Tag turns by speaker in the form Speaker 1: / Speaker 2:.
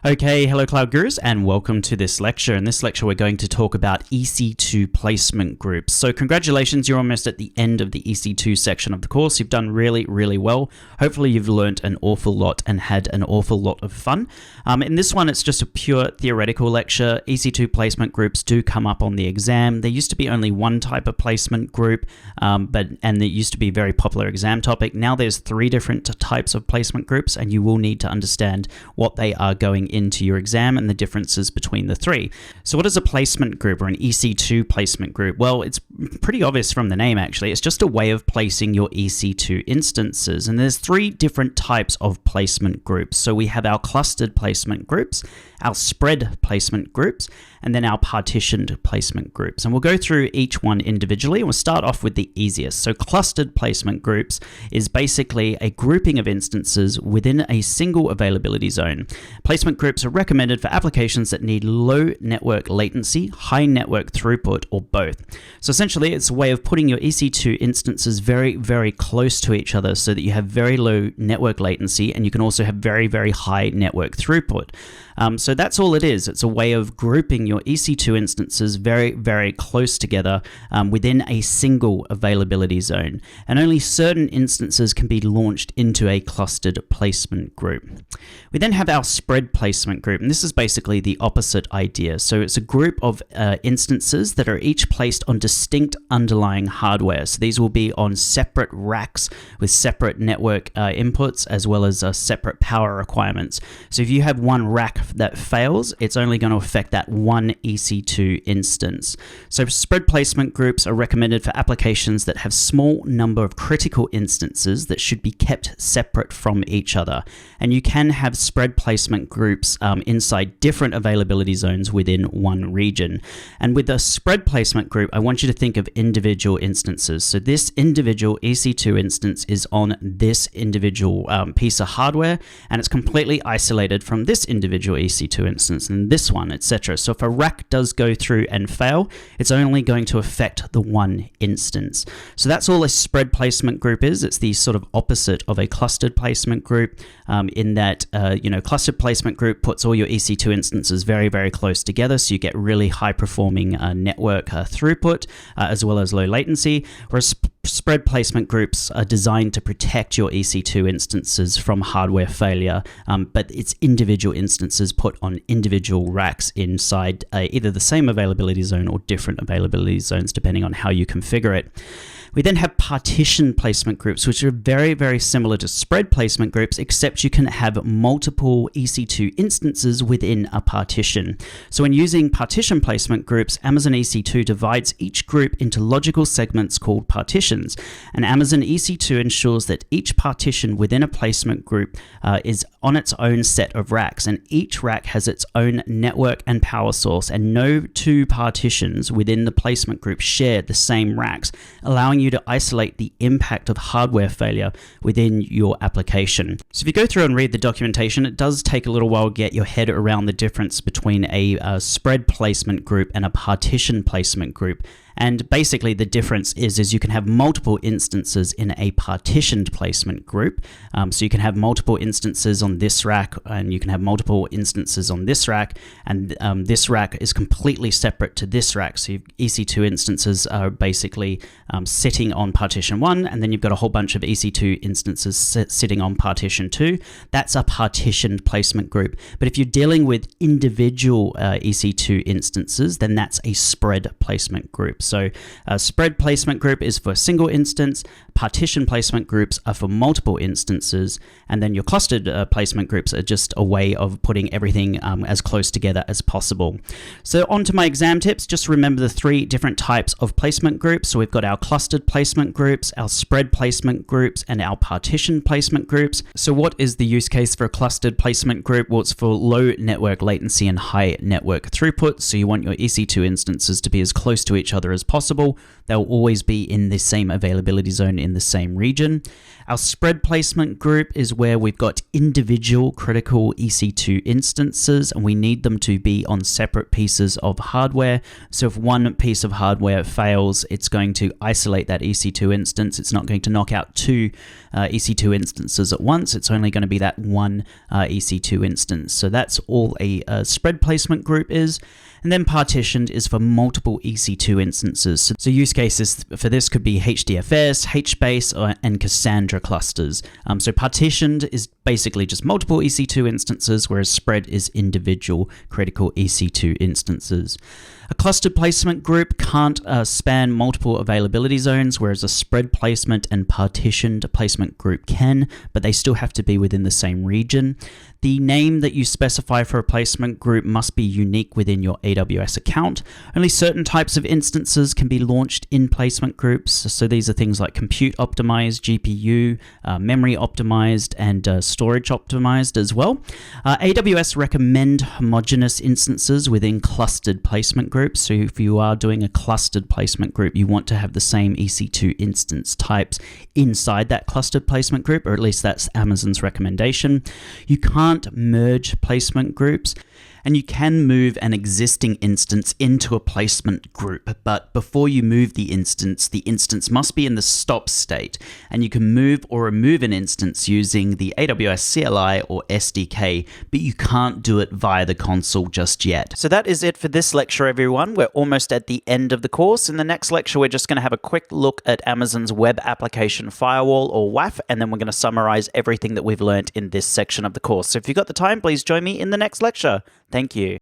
Speaker 1: Okay, hello Cloud Gurus and welcome to this lecture. In this lecture we're going to talk about EC2 placement groups. So congratulations, you're almost at the end of the EC2 section of the course. You've done really well. Hopefully you've learned an awful lot and had an awful lot of fun. In this one it's just a pure theoretical lecture. EC2 placement groups do come up on the exam. There used to be only one type of placement group, and it used to be a very popular exam topic. Now there's 3 different types of placement groups and you will need to understand what they are going into your exam and the differences between the 3. So what is a placement group or an EC2 placement group? Well, it's pretty obvious from the name actually. It's just a way of placing your EC2 instances, and there's 3 different types of placement groups. So we have our clustered placement groups, our spread placement groups, and then our partitioned placement groups. And we'll go through each one individually. We'll start off with the easiest. So clustered placement groups is basically a grouping of instances within a single availability zone. Placement groups are recommended for applications that need low network latency, high network throughput, or both. So essentially it's a way of putting your EC2 instances very close to each other so that you have very low network latency and you can also have very high network throughput. So that's all it is. It's a way of grouping your EC2 instances very close together within a single availability zone. And only certain instances can be launched into a clustered placement group. We then have our spread placement group, and this is basically the opposite idea. So it's a group of instances that are each placed on distinct underlying hardware. So these will be on separate racks with separate network inputs as well as separate power requirements. So if you have one rack that fails, it's only going to affect that one EC2 instance. So spread placement groups are recommended for applications that have small number of critical instances that should be kept separate from each other. And you can have spread placement groups inside different availability zones within one region. And with a spread placement group, I want you to think of individual instances. So this individual EC2 instance is on this individual piece of hardware, and it's completely isolated from this individual EC2 instance and this one, etc. So if a rack does go through and fail, it's only going to affect the one instance. So that's all a spread placement group is. It's the sort of opposite of a clustered placement group in that, clustered placement group puts all your EC2 instances very close together, so you get really high performing network throughput as well as low latency, whereas spread placement groups are designed to protect your EC2 instances from hardware failure, but it's individual instances put on individual racks inside either the same availability zone or different availability zones depending on how you configure it. We then have partition placement groups, which are very similar to spread placement groups, except you can have multiple EC2 instances within a partition. So when using partition placement groups, Amazon EC2 divides each group into logical segments called partitions. And Amazon EC2 ensures that each partition within a placement group is on its own set of racks, and each rack has its own network and power source, and no 2 partitions within the placement group share the same racks, allowing you to isolate the impact of hardware failure within your application. So if you go through and read the documentation, it does take a little while to get your head around the difference between a spread placement group and a partition placement group. And basically the difference is you can have multiple instances in a partitioned placement group. So you can have multiple instances on this rack, and you can have multiple instances on this rack, and this rack is completely separate to this rack. So EC2 instances are basically sitting on partition 1, and then you've got a whole bunch of EC2 instances sitting on partition 2. That's a partitioned placement group. But if you're dealing with individual EC2 instances, then that's a spread placement group. So a spread placement group is for a single instance, partition placement groups are for multiple instances, and then your clustered placement groups are just a way of putting everything as close together as possible. So on to my exam tips. Just remember the 3 different types of placement groups. So we've got our clustered placement groups, our spread placement groups, and our partition placement groups. So what is the use case for a clustered placement group? Well, it's for low network latency and high network throughput. So you want your EC2 instances to be as close to each other as possible. they'll always be in the same availability zone in the same region. Our spread placement group is where we've got individual critical EC2 instances, and we need them to be on separate pieces of hardware. So if one piece of hardware fails, it's going to isolate that EC2 instance. It's not going to knock out two EC2 instances at once. It's only going to be that one EC2 instance. So that's all a spread placement group is. And then partitioned is for multiple EC2 instances. So use cases for this could be HDFS, HBase, and Cassandra clusters. So partitioned is basically just multiple EC2 instances, whereas spread is individual critical EC2 instances. A clustered placement group can't span multiple availability zones, whereas a spread placement and partitioned placement group can, but they still have to be within the same region. The name that you specify for a placement group must be unique within your AWS account. Only certain types of instances can be launched in placement groups. So these are things like compute optimized, GPU, memory optimized, and storage optimized as well. AWS recommend homogeneous instances within clustered placement groups. So if you are doing a clustered placement group, you want to have the same EC2 instance types inside that clustered placement group, or at least that's Amazon's recommendation. You can't merge placement groups, and you can move an existing instance into a placement group, but before you move the instance must be in the stop state, and you can move or remove an instance using the AWS CLI or SDK, but you can't do it via the console just yet. So that is it for this lecture, everyone. We're almost at the end of the course. In the next lecture, we're just going to have a quick look at Amazon's Web Application Firewall, or WAF, and then we're going to summarize everything that we've learned in this section of the course. So if you've got the time, please join me in the next lecture. Thank you.